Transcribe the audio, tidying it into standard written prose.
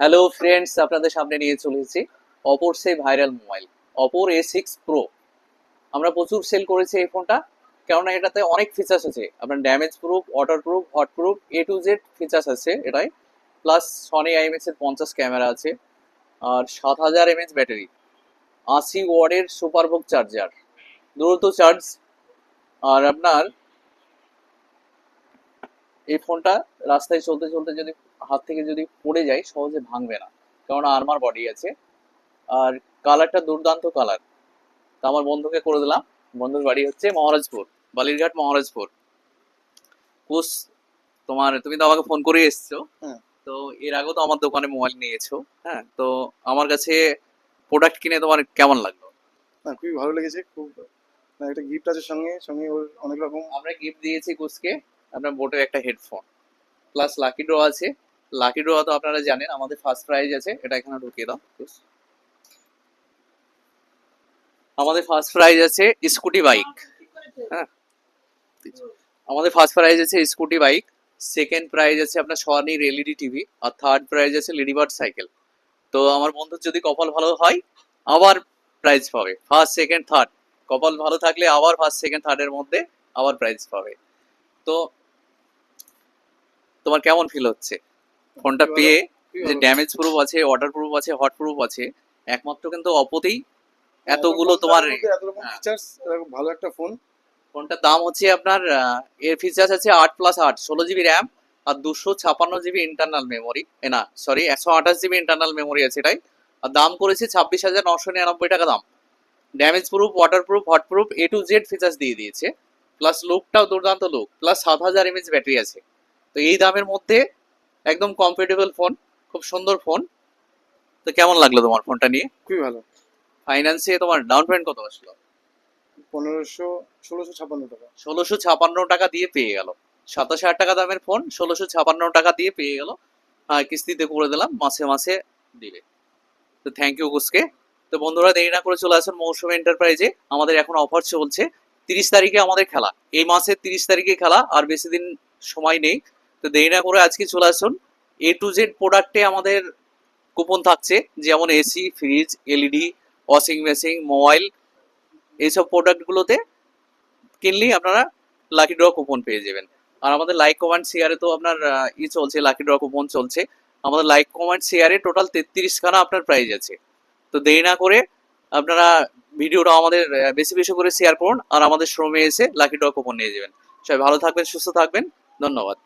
Hello friends, আপনাদের সামনে নিয়ে চলে এসেছি অপোর সেই ভাইরাল মোবাইল অপোর A6 Pro। আমরা প্রচুর সেল করেছি এই ফোনটা, কেননা এটাতে অনেক ফিচার্স আছে। আপনার damage proof, water proof, hot proof, A to Z features আছে এটাই। প্লাস সনি IMX এর 50 ক্যামেরা আছে, আর 7000 mAh ব্যাটারি, 80 ওয়াটের সুপারবুক চার্জার, দ্রুত চার্জ। আর আপনার এই ফোনটা রাস্তায় চলতে চলতে যদি হাত থেকে যদি পড়ে যায় সহজে ভাঙবে না, কারণ আর্মার বডি আছে। আর কালারটা দুর্দান্ত কালার। তো আমার বন্ধুকে করে দিলাম। বন্ধুর বাড়ি হচ্ছে মহারাজপুর, বালিরঘাট মহারাজপুর। কুস, তুমি তো আমাকে ফোন করে এসছো। হ্যাঁ। তো এর আগেও তো আমার দোকানে মোবাইল নিয়েছো। হ্যাঁ, তো আমার কাছে প্রোডাক্ট কিনে তোমার কেমন লাগলো? না, খুবই ভালো লেগেছে খুব। না, একটা গিফট আছে সঙ্গে সঙ্গে ওর অনেক রকম। আমরা গিফট দিয়েছি কুসকে, আপনার বোটের একটা হেডফোন, প্লাস লাকি ড্র আছে। লাকি ড্র তো আপনারা জানেন, আমাদের ফার্স্ট প্রাইজ আছে। এটা এখানে ঢুকিয়ে দাও কুস। আমাদের ফার্স্ট প্রাইজ আছে স্কুটি বাইক। হ্যাঁ, আমাদের ফার্স্ট প্রাইজ আছে স্কুটি বাইক, সেকেন্ড প্রাইজ আছে আপনার সনির এলইডি টিভি, আর থার্ড প্রাইজ আছে লেডিবার্ড সাইকেল। তো আমার বন্ধুর যদি কপাল ভালো হয় আবার প্রাইজ পাবে, ফার্স্ট সেকেন্ড থার্ড। কপাল ভালো থাকলে আবার ফার্স্ট সেকেন্ড থার্ডের মধ্যে আবার প্রাইজ পাবে। তো তোমার কেমন ফিল হচ্ছে ফোনটা খুবই ভালো, পেয়ে? খুবই যে ভালো। ড্যামেজ প্রুফ আছে, ওয়াটার প্রুফ আছে, হট প্রুফ আছে, একমাত্র কিন্তু অপোতেই হ্যাঁ, এত এতগুলো কম তোমার। দামের মধ্যে এত রকম হ্যাঁ, ফিচার্স, ভালো একটা ফোন। ফোনটার দাম হচ্ছে আপনার এর ফিচার্স আছে 8+8 16 জিবি র্যাম, আর 256 জিবি ইন্টারনাল মেমোরি। না সরি, 128 জিবি ইন্টারনাল মেমোরি আছে এটাই। আর দাম করেছে 26,999 টাকা দাম। Damage proof, water proof, hot proof, A to Z features দিয়ে দিয়েছে। প্লাস লুকটাও দুর্দান্ত লুক, প্লাস 7000 mAh ব্যাটারি আছে। তো এই দামের মধ্যে একদম কমফোর্টেবল ফোন, খুব সুন্দর ফোন। তো কেমন লাগলো তোমার ফোনটা নিয়ে? খুবই ভালো। ফাইন্যান্সে তোমার ডাউন পেমেন্ট কত আসলো? 1656 টাকা। 1656 টাকা দিয়ে পেয়ে গেল। 27,000 টাকা দামের ফোন 1656 টাকা দিয়ে পেয়ে গেল। হ্যাঁ, কিস্তিতে করে দিলাম, মাসে মাসে দিবে। তো থ্যাংক ইউ কুসকে। তো বন্ধুরা, দেরি না করে চলে আসুন মৌসুমী এন্টারপ্রাইজে। আমাদের এখন অফার চলছে। 30 তারিখে আমাদের খেলা, এই মাসের 30 তারিখে খেলা, আর বেশি দিন সময় নেই। তো দেরি না করে আজকে চলে আসুন। A to Z প্রোডাক্টে আমাদের কুপন থাকছে, যেমন AC, fridge, LED, washing machine, mobile, এইসব প্রোডাক্টগুলোতে কিনলেই আপনারা লাকি ড্র কুপন পেয়ে যাবেন। আর আমাদের লাইক কমেন্ট শেয়ারে তো আপনার চলছে, লাকি ড্র কুপন চলছে। আমাদের লাইক কমেন্ট শেয়ারে টোটাল 33খানা আপনার প্রাইজ আছে। তো দেরি না করে আপনারা ভিডিওটা আমাদের বেশি বেশি করে শেয়ার করুন, আর আমাদের শোরুমে এসে লাকি ড্র কুপন নিয়ে যাবেন। সবাই ভালো থাকবেন, সুস্থ থাকবেন। ধন্যবাদ।